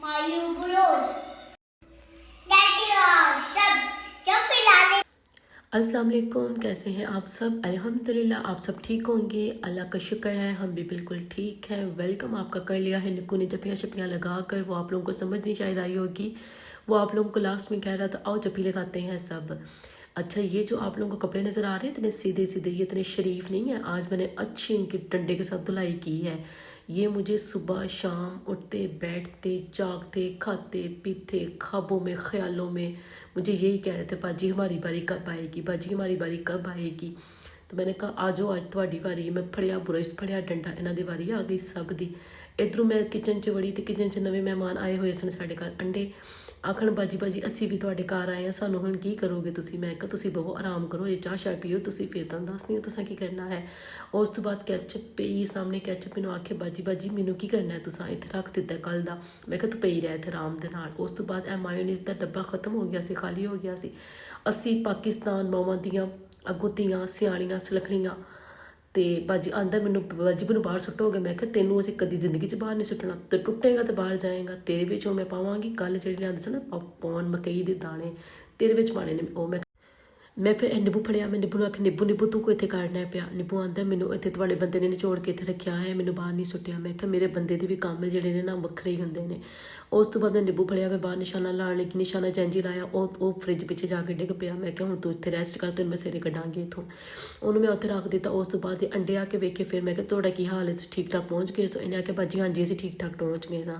अस्सलाम वालेकुम, कैसे हैं आप सब। अल्हम्दुलिल्लाह आप सब ठीक होंगे, अल्लाह का शुक्र है, हम भी बिल्कुल ठीक है। वेलकम आपका कर लिया है निक्कू ने जपियाँ शपियाँ लगा कर। वो आप लोगों को समझ नहीं शायद आई होगी, वो आप लोगों को लास्ट में कह रहा था आओ जपी लगाते हैं सब। अच्छा, ये जो आप लोगों को कपड़े नज़र आ रहे हैं इतने सीधे सीधे, ये इतने शरीफ नहीं है। आज मैंने अच्छी इनकी डंडे के साथ धुलाई की है। ये मुझे सुबह शाम उठते बैठते जागते खाते पीते ख्वाबों में ख्यालों में मुझे यही कह रहे थे बाजी हमारी बारी कब आएगी, बाजी हमारी बारी कब आएगी। तो मैंने कहा आ जाओ आज थोड़ी वारी। मैं फड़िया बुरश फड़िया डंडा, इन्हों की वारी आ गई सब दी। इधरों मैं किचन च वड़ी तो किचन च नवे मेहमान आए हुए सन साढ़े घर। अंडे आखण बाजी बाजी असी भी तुहाडे घर आए हैं, सानू हुण की करोगे तुसीं। मैं कहा तुसीं बवो आराम करो, ये चाह शाह पियो, तुसीं फिर तुहानूं दसदी तुसां की करना है। उस तो बाद कैचअप पई सामने, कैचअप मैनूं आखे बाजी बाजी मैनूं की करना है, तुसां इत्थे रख दिता कल दा। मैं कहा तू पई रह इत्थे आराम दे नाल। उस तो बाद मायोनीज़ दा डब्बा खत्म हो गया सी, खाली हो गया सी। असी पाकिस्तान मावां दियां अगों धीआं सियाणियां सलखणियां तो बाजी आंदा मैनू बाजी मैनू बाहर सुट्टोगे। मैं क्या तेनों असीं कदी जिंदगी च बाहर नहीं सुट्टना, तो टुटेगा तो बाहर जाएगा। तेरे विचों मैं पावांगी कल जिहड़े लिआंदे सी ना पॉन मकई दे दाने तेरे विच पाने ने। वो मैं फिर निब्बू फड़िया, मैं निब्बू आख्या निब्बू निब्बू तू को इत्थे करना पिया। निब्बू आंदा मैनू इत्थे तुहाडे बंदे ने निचोड़ के इत्थे रखिया है, मैनू बाहर नहीं सुट्टिया। मैं क्या मेरे बंदे दे भी काम जिहड़े ने ना वखरे ही हुंदे ने। उस तो बाद मैं निब्बू फड़िया, मैं बाहर निशाना लाने लगी, निशाना जैंजी लाया वो फ्रिज पिछे जाके डिग पिया। मैं क्या हुण तू इत्थे रेस्ट कर, तैनूं मैं सिरे कड्डांगी इत्थों। उन्होंने मैं उत्थे रख दिता। उस तो बाद अंडे आके वेखे, फिर मैं क्या तुहाडा की हाल है, तुसीं ठीक ठाक पहुँच गए सो। इन्हें आख्या बाजी हाँ जी असीं ठीक ठाक पहुँच गए सां।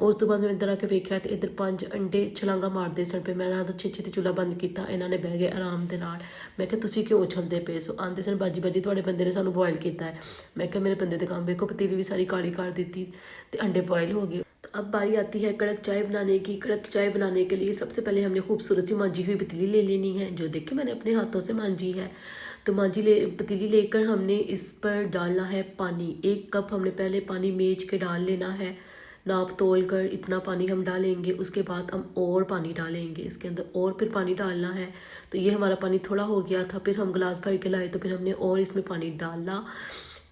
उस तो बाद मैं इधर आके वेख्या तो इधर 5 अंडे छलांगा मारते सन पे। मैं इन्हां दा छेती चूल्हा बंद किया, इन्हों ने बह गए आराम दे नाल। मैं क्या तुसीं क्यों उछलते पे सो। आंदे सन बाजी बाजी तुहाडे बंदे ने सानू बॉयल किया है। मैं क्या मेरे बंदे दे काम वेखो, पतीली भी सारी काली कर दी तो अंडे बॉयल हो गए। तो अब बारी आती है कड़क चाय बनाने की। कड़क चाय बनाने के लिए सबसे पहले हमने खूबसूरत सी मांजी हुई पतीली ले लेनी है, जो देखिए मैंने अपने हाथों से मांजी है। तो पतीली लेकर हमने इस पर डालना है पानी। 1 कप हमने पहले पानी मेज के डाल लेना है, नाप तोल कर इतना पानी हम डालेंगे। उसके बाद हम और पानी डालेंगे इसके अंदर, और फिर पानी डालना है। तो ये हमारा पानी थोड़ा हो गया था, फिर हम गिलास भर के लाए, तो फिर हमने और इसमें पानी डाला।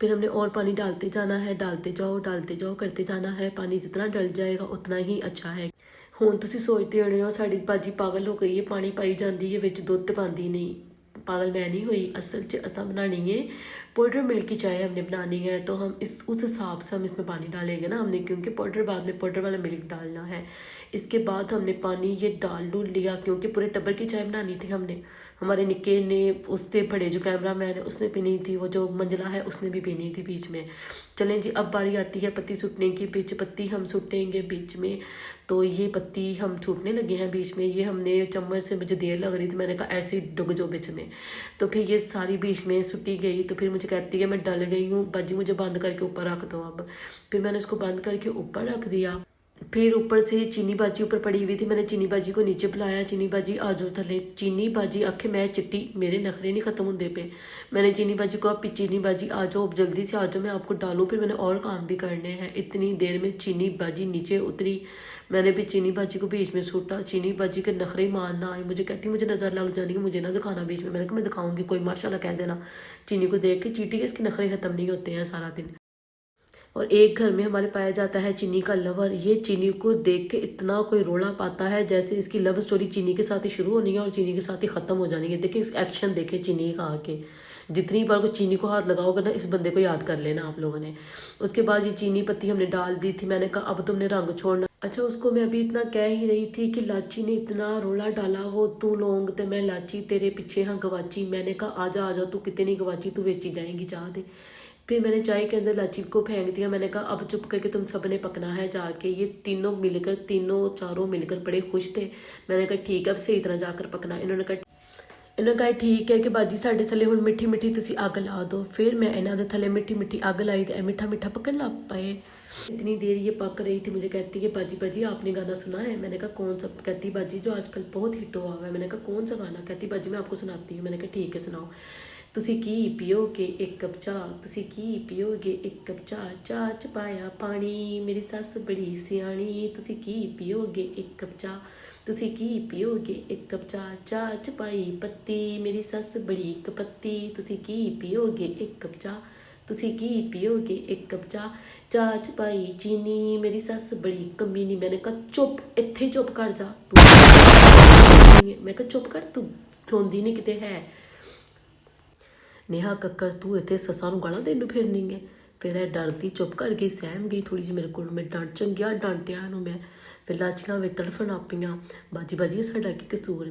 फिर हमने और पानी डालते जाना है, डालते जाओ करते जाना है। पानी जितना डल जाएगा उतना ही अच्छा है। हुण तुसीं सोचते होने हो साड़ी बाजी पागल हो गई है, पानी पाई जाती है विच दुध तो पाती नहीं। पागल मैं नहीं हुई, असल च असा बनानी है पाउडर मिल्क की चाय हमने बनानी है। तो हम उस हिसाब से हम इसमें पानी डालेंगे ना हमने, क्योंकि पाउडर बाद में पाउडर वाला मिल्क डालना है। इसके बाद हमने पानी ये डाल लिया, क्योंकि पूरे टब्बर की चाय बनानी थी हमने। हमारे निक्के ने उससे बड़े जो कैमरा मैन है उसने पीनी थी, वो जो मंजला है उसने भी पीनी थी बीच में। चलें जी, अब बारी आती है पत्ती सूटने की। बीच पत्ती हम सूटेंगे बीच में। तो ये पत्ती हम सूटने लगे हैं बीच में। ये हमने चम्मच से, मुझे देर लग रही थी, मैंने कहा ऐसे ही डुग जो बीच में। तो फिर ये सारी बीच में सुटी गई। तो फिर मुझे कहती है मैं डल गई हूँ बाजी, मुझे बंद करके ऊपर रख दो अब। फिर मैंने उसको बंद करके ऊपर रख दिया। फिर ऊपर से चीनी बाजी ऊपर पड़ी हुई थी, मैंने चीनी बाजी को नीचे बुलाया, चीनी बाजी आ जाओ थले। चीनी बाजी आखे मैं चिट्टी, मेरे नखरे नहीं खत्म होंगे पे। मैंने चीनी बाजी को आप चीनी बाजी आ जाओ, जल्दी से आ जाओ, मैं आपको डालूँ। फिर मैंने और काम भी करने हैं। इतनी देर में चीनी बाजी नीचे उतरी, मैंने भी चीनी बाजी को बीच में सूटा। चीनी बाजी के नखरे मारना आए, मुझे कहती मुझे नज़र लग जानी है, मुझे ना दिखाना बीच में। मैंने कहा मैं दिखाऊंगी, कोई माशाल्लाह कह देना। चीनी को देख के चीटी के इसके नखरे ख़त्म नहीं होते हैं सारा दिन। और एक घर में हमारे पाया जाता है चीनी का लवर। ये चीनी को देख के इतना कोई रोला पाता है जैसे इसकी लव स्टोरी चीनी के साथ ही शुरू होनी है और चीनी के साथ ही ख़त्म हो जानी है। देखिए इस एक्शन देखे चीनी का आके, जितनी बार को चीनी को हाथ लगाओगे ना इस बंदे को याद कर लेना आप लोगों ने। उसके बाद ये चीनी पत्ती हमने डाल दी थी। मैंने कहा अब तुमने रंग छोड़ना। अच्छा, उसको मैं अभी इतना कह ही रही थी कि लाची ने इतना रोला डाला, वो तू लौंग तो मैं लाची तेरे पीछे हाँ गवाची। मैंने कहा आ जा तू कितने नहीं गवाची, तू बेची जाएंगी चाह दे। फिर मैंने चाय के अंदर लाची को फेंक दिया। मैंने कहा अब चुप करके तुम सब ने पकना है जाके। ये तीनों चारों मिलकर बड़े खुश थे। मैंने कहा ठीक है अब सही तरह जाकर पकना। इन्होंने कहा ठीक है कि बाजी साढ़े थले हुण मिठी मिठी तुसी अग ला दो। फिर मैं इन्हों के थले मिठी मिठी अग लाई तो मिठा मिठा पकन लग पाए। इतनी देर ये पक रही थी, मुझे कहती है बाजी बाजी आपने गाना सुना है। मैंने कहा कौन सा। कहती बाजी जो आजकल बहुत हिट हुआ हुआ है। मैंने कहा कौन सा गाना। कहती बाजी मैं आपको सुनाती हूँ। मैंने कहा ठीक है सुनाओ। तुसी की पियोगे 1 कप चाह, तुसी की पियोगे 1 कप चाह, चाह च पाया पानी, मेरी सस बड़ी सियाणी। तुसी की पियोगे 1 कप चाह, तुसी की पियोगे 1 कप चाह, चाह च पाई पत्ती, मेरी सस बड़ी कपत्ती। तुसी की पियोगे 1 कप चाह, तुसी की पियोगे एक कप चाह च पाई चीनी मेरी सस बड़ी कमीनी। मैंने कहा चुप इत्थे चुप कर जा तू। मैं कहा चुप कर तू रोंदी नहीं किते है। नेहा कक्कर तू इतने ससा गाला देन फिरनी है। फिर यह डरती चुप कर गई सहम गई थोड़ी जी मेरे को। मैं डांट चंगिया डांटिया मैं। फिर लाचियाँ वे तड़फन आपियाँ बाजी बाजी साडा की कसूर है।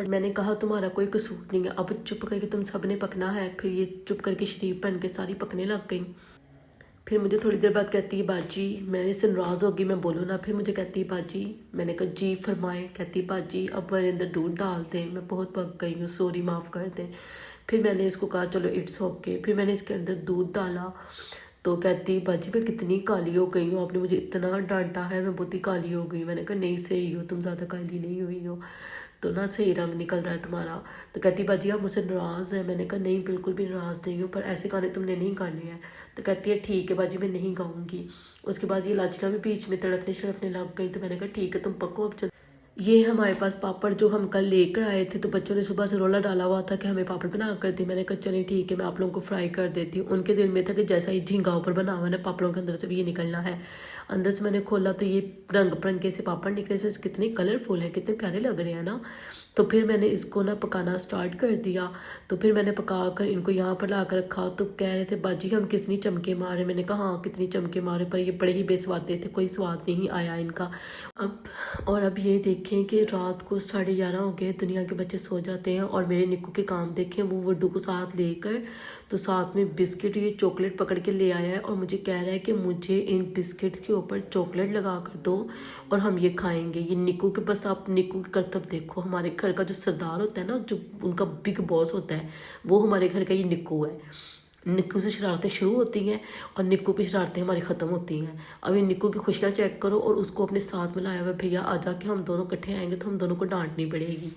मैंने कहा तुम्हारा कोई कसूर नहीं है अब चुप करके तुम सब ने पकना है। फिर ये चुप करके शरीफ बन के सारी पकने लग गई। फिर मुझे थोड़ी देर बाद कहती है बाजी, मैंने इससे नाराज़ होगी मैं बोलूँ ना। फिर मुझे कहती है बाजी, मैंने कहा जी फरमाए। कहती बाजी अब मेरे अंदर दूध डाल दें मैं बहुत पक गई हूँ सॉरी माफ़ कर दें। फिर मैंने इसको कहा चलो इट्स ओके। फिर मैंने इसके अंदर दूध डाला तो कहती बाजी मैं कितनी काली हो गई हूँ आपने मुझे इतना डांटा है मैं बहुत ही काली हो गई। मैंने कहा नहीं सही हो तुम ज़्यादा काली नहीं हुई हो तो ना सही रंग निकल रहा है तुम्हारा। तो कहती बाजी आप मुझसे नाराज़ है। मैंने कहा नहीं बिल्कुल भी नाराज़ नहीं हूँ पर ऐसे गाने तुमने नहीं गाने हैं। तो कहती है ठीक है बाजी मैं नहीं गाऊंगी। उसके बाद ये लाचिका भी बीच में तड़फने शड़फने लग गई। तो मैंने कहा ठीक है तुम पको अब चल। ये हमारे पास पापड़ जो हम कल लेकर आए थे तो बच्चों ने सुबह से रोला डाला हुआ था कि हमें पापड़ बना कर दी। मैंने कहा चलिए ठीक है मैं आप लोगों को फ्राई कर देती हूँ। उनके दिल में था कि जैसा ही झींगा ऊपर बना हुआ ना पापड़ों के अंदर से भी ये निकलना है। अंदर से मैंने खोला तो ये रंग बिरंगे से पापड़ निकले से कितने कलरफुल है कितने प्यारे लग रहे हैं ना। तो फिर मैंने इसको ना पकाना स्टार्ट कर दिया। तो फिर मैंने पका कर इनको यहाँ पर ला कर रखा। तो कह रहे थे बाजी हम कितनी चमके मारे। मैंने कहा हाँ कितनी चमके मारे पर ये बड़े ही बेस्वादे थे कोई स्वाद नहीं आया इनका। अब ये देखें कि रात को 11:30 हो गए दुनिया के बच्चे सो जाते हैं और मेरे निक्कू के काम देखें वो वड्डू को साथ लेकर तो साथ में बिस्किट ये चॉकलेट पकड़ के ले आया है और मुझे कह रहा है कि मुझे इन बिस्किट्स के ऊपर चॉकलेट लगा कर दो और हम ये खाएंगे। ये निक्कू के बस आप निक्कू के करतब देखो। हमारे घर का जो सरदार होता है ना जो उनका बिग बॉस होता है वो हमारे घर का ये निक्कू है। निक्कू से शरारतें शुरू होती हैं और निक्कू पे शरारतें हमारी ख़त्म होती हैं। अब ये निक्कू की खुशियाँ चेक करो और उसको अपने साथ मिलाया हुआ भैया आ जाके हम दोनों इकट्ठे आएंगे तो हम दोनों को डांटनी पड़ेगी।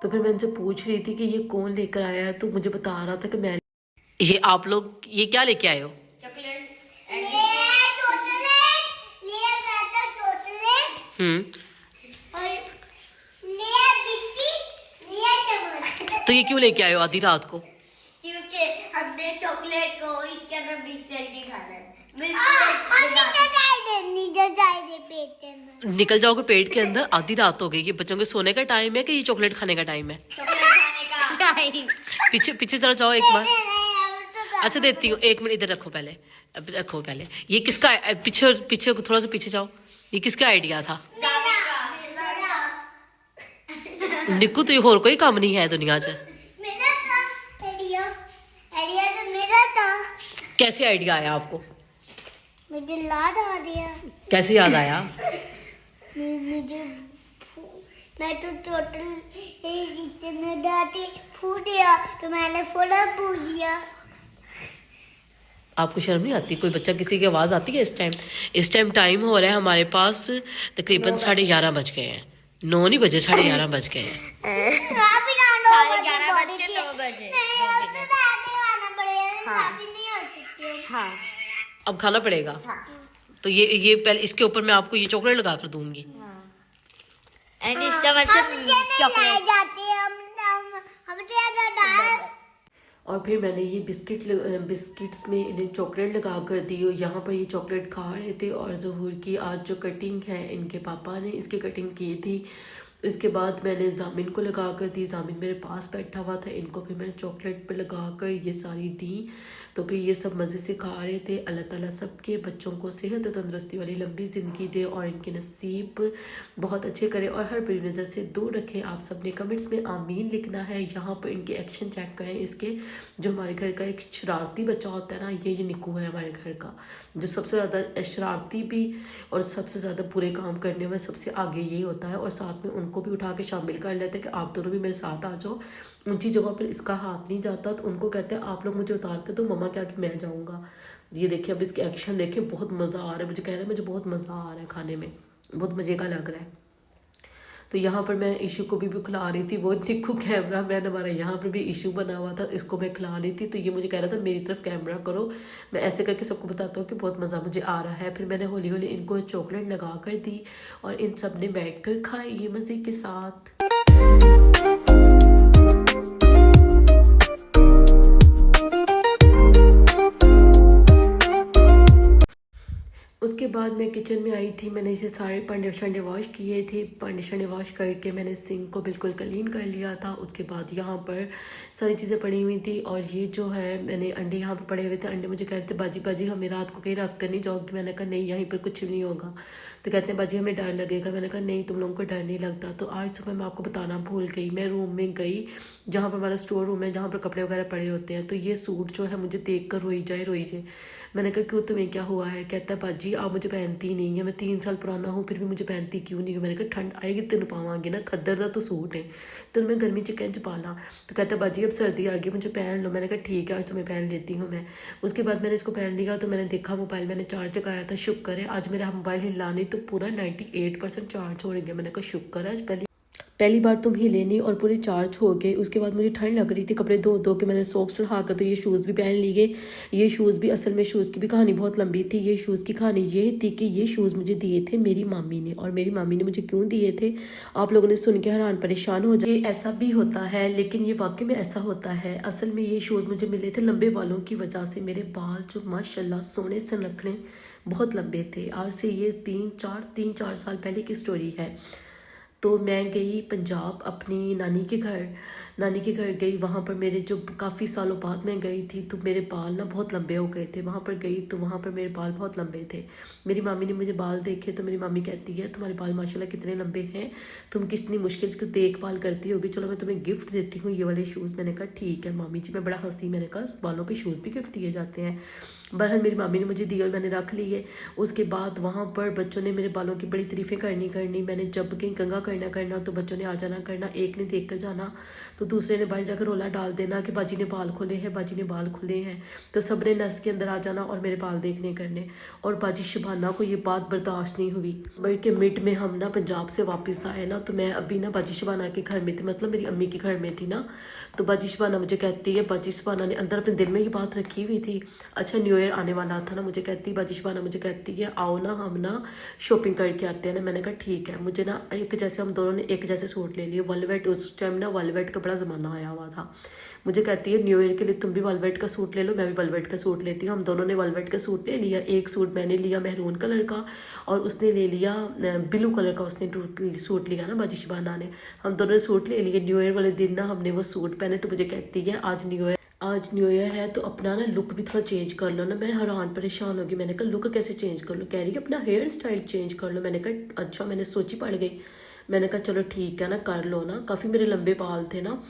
तो फिर मैं इनसे पूछ रही थी कि ये कौन लेकर आया है तो मुझे बता रहा था कि मैं ये आप लोग ये क्या लेके आए हो। तो ये क्यों लेके आए हो आधी रात को। क्योंकि हमने चॉकलेट को इसके अंदर बिस्किट नहीं खाना है। निकल जाओगे पेट के अंदर। आधी रात हो गई ये बच्चों के सोने का टाइम है कि ये चॉकलेट खाने का टाइम है। चॉकलेट खाने का टाइम। पीछे पीछे जरा जाओ एक बार। अच्छा देती हूँ एक मिनट इधर रखो पहले रखो पहले। ये किसका पीछे पीछे थोड़ा सा पीछे जाओ। ये किसका आइडिया था। निक्कू तो होर कोई काम नहीं है दुनिया च। कैसे आइडिया आया आपको। मुझे याद आ गया। कैसे याद आया। मुझे मैं तो टोटल में डाटी फूट दिया तो मैंने फोड़ा फूट दिया। आपको शर्म नहीं आती। कोई बच्चा किसी की आवाज़ आती है इस टाइम टाइम हो रहा है हमारे पास तकरीबन 11:30 बज गए हैं। 9 नहीं बजे 11:30 बज गए हैं। 9 बजे। हाँ। अब खाना पड़ेगा। हाँ। तो ये पहले इसके ऊपर मैं आपको ये चॉकलेट लगा कर दूंगी। एंड इस चॉकलेट और फिर मैंने ये बिस्किट्स में इन्हें चॉकलेट लगा कर दी और यहाँ पर ये चॉकलेट खा रहे थे। और ज़हूर की आज जो कटिंग है इनके पापा ने इसकी कटिंग की थी। इसके बाद मैंने जामिन को लगा कर दी। जामिन मेरे पास बैठा हुआ था। इनको फिर मैंने चॉकलेट पे लगा कर ये सारी दी। तो फिर ये सब मज़े से खा रहे थे। अल्लाह ताला सबके बच्चों को सेहत और तंदुरुस्ती वाली लंबी ज़िंदगी दे और इनके नसीब बहुत अच्छे करे और हर बुरी नज़र से दूर रखे। आप सब ने कमेंट्स में आमीन लिखना है। यहाँ पर इनके एक्शन चेक करें इसके। जो हमारे घर का एक शरारती बच्चा होता है ना ये निक्कू है हमारे घर का जो सबसे ज़्यादा शरारती भी और सबसे ज़्यादा बुरे काम करने में सबसे आगे ये होता है। और साथ में उनको भी उठा के शामिल कर लेते हैं कि आप दोनों भी मेरे साथ आ जाओ। ऊंची जगह पर इसका हाथ नहीं जाता तो उनको कहते हैं आप लोग मुझे उतार के दो मम्मा क्या कि मैं जाऊंगा। ये देखिए अब इसके एक्शन देखे बहुत मज़ा आ रहा है। मुझे कह रहा है मुझे बहुत मज़ा आ रहा है खाने में बहुत मज़े का लग रहा है। तो यहाँ पर मैं इशू को भी खिला रही थी। वो निक्कू कैमरा मैन हमारा यहाँ पर भी इशू बना हुआ था इसको मैं खिला रही थी। तो ये मुझे कह रहा था मेरी तरफ कैमरा करो। मैं ऐसे करके सबको बताता हूँ कि बहुत मज़ा मुझे आ रहा है। फिर मैंने हौली हौली इनको चॉकलेट लगा कर दी और इन सब ने बैठ कर खाई ये मज़े के साथ। उसके बाद मैं किचन में आई थी, मैंने इसे सारे भांडे शंडे वॉश किए थे। भांडे शंडे वॉश करके मैंने सिंक को बिल्कुल क्लीन कर लिया था। उसके बाद यहाँ पर सारी चीज़ें पड़ी हुई थी और ये जो है मैंने अंडे यहाँ पर पड़े हुए थे। अंडे मुझे कह रहे थे बाजी बाजी हमें रात को कहीं रख कर नहीं जाओगी। मैंने कहा नहीं, यहीं पर कुछ भी नहीं होगा। तो कहते हैं बाजी हमें डर लगेगा। मैंने कहा नहीं, तुम लोगों को डर नहीं लगता। तो आज सुबह मैं आपको बताना भूल गई, मैं रूम में गई जहाँ पर हमारा स्टोर रूम है, जहाँ पर कपड़े वगैरह पड़े होते हैं। तो ये सूट जो है मुझे देख कर रोई जाए। मैंने कहा क्यों, तुम्हें क्या हुआ है? कहता है बाजी आप मुझे पहनती नहीं है, मैं 3 साल पुराना हूँ फिर भी मुझे पहनती क्यों नहीं हो? मैंने कहा ठंड आएगी तेन पावांगी ना, खद्दर का तो सूट है तो मैं गर्मी च कैंच पाला। तो कहता है बाजी अब सर्दी आ गई, मुझे पहन लो। मैंने कहा ठीक है आज तुम्हें पहन लेती हूँ मैं। उसके बाद मैंने इसको पहन लिया तो मैंने देखा मोबाइल मैंने चार्ज लगाया था। शुक्र है आज मेरा मोबाइल हिला नहीं तो पूरा 98% चार्ज हो गया। मैंने कहा शुक्र है आज पहली बार तुम हिले नहीं और पूरे चार्ज हो गए। उसके बाद मुझे ठंड लग रही थी, कपड़े धो के मैंने सॉक्स चढ़ा कर तो ये शूज़ भी पहन लिए। ये शूज़ भी असल में शूज़ की भी कहानी बहुत लंबी थी। ये शूज़ की कहानी ये थी कि ये शूज़ मुझे दिए थे मेरी मामी ने, और मेरी मामी ने मुझे क्यों दिए थे आप लोगों ने सुन के हैरान परेशान हो जाए। ऐसा भी होता है लेकिन ये वाकई में ऐसा होता है। असल में ये शूज़ मुझे मिले थे लंबे बालों की वजह से। मेरे बाल जो माशाल्लाह सोने से नखने बहुत लंबे थे। आज से ये 3-4 साल पहले की स्टोरी है। तो मैं गई पंजाब अपनी नानी के घर गई। वहाँ पर मेरे जो काफ़ी सालों बाद मैं गई थी तो मेरे बाल ना बहुत लंबे हो गए थे। वहाँ पर गई तो वहाँ पर मेरे बाल बहुत लंबे थे। मेरी मामी ने मुझे बाल देखे तो मेरी मामी कहती है तुम्हारे बाल माशाल्लाह कितने लंबे हैं, तुम कितनी मुश्किल से देखभाल करती होगी, चलो मैं तुम्हें गिफ्ट देती हूँ ये वाले शूज़। मैंने कहा ठीक है मामी जी। मैं बड़ा हंसी, मैंने कहा बालों पर शूज़ भी गिफ्ट दिए जाते हैं। बहरहाल मेरी मामी ने मुझे दिए और मैंने रख लिए। उसके बाद वहाँ पर बच्चों ने मेरे बालों की बड़ी तारीफ़ें करनी। मैंने जब कहीं कंघा करना तो बच्चों ने आ जाना करना, एक ने देख कर जाना तो दूसरे ने बाहर जाकर रोला डाल देना कि बाजी ने बाल खोले हैं, बाजी ने बाल खोले हैं। तो सब ने नस के अंदर आ जाना और मेरे बाल देखने करने। और बाजी शबाना को ये बात बर्दाश्त नहीं हुई। बल्कि मिड में हम ना पंजाब से वापस आए ना, तो मैं अभी ना बाजी शबाना के घर में थी, मतलब मेरी अम्मी के घर में थी ना। तो बाजी शबाना मुझे कहती है, बाजी शबाना ने अंदर अपने दिल में ये बात रखी हुई थी। अच्छा न्यू ईयर आने वाला था ना, मुझे कहती बाजी शबाना मुझे कहती है आओ ना हम ना शॉपिंग करके आते हैं ना। मैंने कहा ठीक है। मुझे ना एक जैसे हम दोनों ने एक जैसे सूट ले लिए। वेलवेट, उस टाइम ना वेलवेट का बड़ा ज़माना आया हुआ था। मुझे कहती है न्यू ईयर के लिए तुम भी वेलवेट का सूट ले लो, मैं भी वेलवेट का सूट लेती हूँ। हम दोनों ने वेलवेट का सूट ले लिया। एक सूट मैंने लिया मैरून कलर का और उसने ले लिया ब्लू कलर का, उसने सूट लिया ना बाजी शबाना ने। हम दोनों ने सूट ले लिए। न्यू ईयर वाले दिन ना हमने वो सूट पहने। तो मुझे कहती है आज न्यू ईयर है तो अपना ना लुक भी थोड़ा चेंज कर लो ना। मैं हैरान परेशान होगी। मैंने कहा लुक कैसे चेंज कर लो? कह रही है अपना हेयर स्टाइल चेंज कर लो। मैंने कहा अच्छा। मैंने सोची पड़ गई। मैंने कहा चलो ठीक है ना कर लो ना, काफ़ी मेरे लंबे बाल थे ना।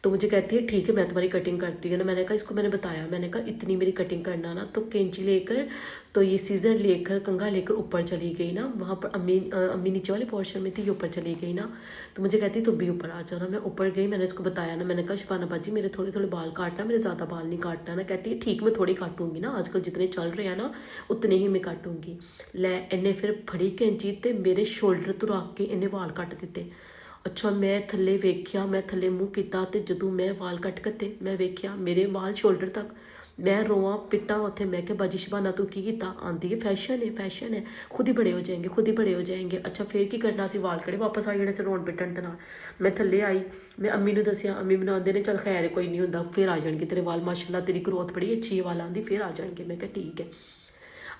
तो मुझे कहती है ठीक है मैं तुम्हारी कटिंग करती हूँ ना। मैंने कहा इसको मैंने बताया, मैंने कहा इतनी मेरी कटिंग करना ना। तो कैंची लेकर तो ये सीज़र लेकर कंघा लेकर ऊपर चली गई ना। वहाँ पर अम्मी नीचे वाले पोर्शन में थी, ये ऊपर चली गई ना। तो मुझे कहती तुम भी ऊपर आ जाओ ना। मैं ऊपर गई, मैंने इसको बताया ना। मैंने कहा शबाना बाजी मेरे थोड़े थोड़े बाल काटना, मेरे ज़्यादा बाल नहीं काटना ना। कहती है ठीक मैं थोड़ी काटूंगी ना, आजकल जितने चल रहे हैं ना उतने ही मैं काटूंगी। लै इन्हें फिर फड़ी कैंची ते मेरे शोल्डर तो रख के इन्हें वाल कट दिते। अच्छा मैं थले वेख्या, मैं थले मूँह किया तो जदों मैं वाल कट कते मैं वेख्या मेरे वाल शोल्डर तक। मैं रोआं पिट्टा उत्थे। मैं क्या बाजी शबाना तू की किया? आंदी है फैशन है, खुद ही बड़े हो जाएंगे। अच्छा फिर की करना सी? वाल कड़े वापस आ जाने च रोन पिट्टन ते नाल। मैं थले आई, मैं अम्मी नूं दस्सिया। अम्मी मैनूं आंदे ने चल खैर कोई नहीं हुंदा, फिर आ जाएंगे तेरे वाल, माशाल्लाह तेरी ग्रोथ बड़ी अच्छी है वालां दी, फिर आ जाएंगे। मैं क्या ठीक है।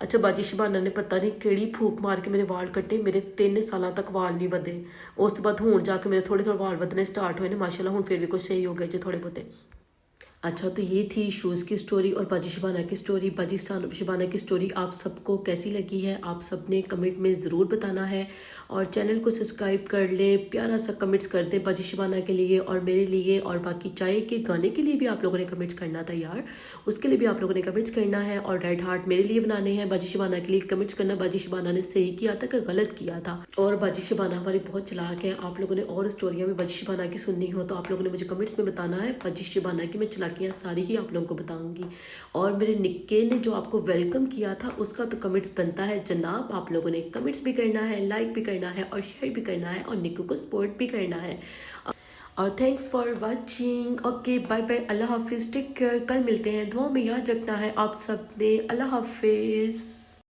अच्छा बाजी शबाना ने पता नहीं केड़ी फूक मार के मेरे वाल कट्टे। मेरे 3 साल तक वाल नहीं वधे। उस तो बाद हुण जाके मेरे थोड़े वाल वधने स्टार्ट हुए ने माशाल्लाह। हुण फिर भी कुछ सही हो गए जो थोड़े बहुते। अच्छा तो ये थी शूज़ की स्टोरी और बाजी शबाना की स्टोरी। बाजी शबाना की स्टोरी आप सबको कैसी लगी है आप सब ने कमेंट में ज़रूर बताना है। और चैनल को सब्सक्राइब कर लें, प्यारा सा कमेंट्स कर दें बाजी शबाना के लिए और मेरे लिए। और बाकी चाय के गाने के लिए भी आप लोगों ने कमेंट्स करना था यार, उसके लिए भी आप लोगों ने कमेंट्स करना है। और रेड हार्ट मेरे लिए बनाने हैं, बाजी शबाना के लिए कमेंट्स करना बाजी शबाना ने सही किया था कि गलत किया था। और बाजी शबाना हमारी बहुत चलाक है। आप लोगों ने और स्टोरियाँ में बाजी शबाना की सुननी हो तो आप लोगों ने मुझे कमेंट्स में बताना है। बाजी शबाना की मैं चलाकियाँ सारी ही आप लोगों को बताऊंगी। और मेरे निक्के ने जो आपको वेलकम किया था उसका तो कमेंट्स बनता है जनाब। आप लोगों ने कमेंट्स भी करना है, लाइक भी करना है और शेयर भी करना है और निक्कू को सपोर्ट भी करना है। और thanks for watching. Okay bye bye, अल्लाह हाफिज़, टेक केयर। कल मिलते हैं, दुआ में याद रखना है आप सब ने। अल्लाह हाफिज़।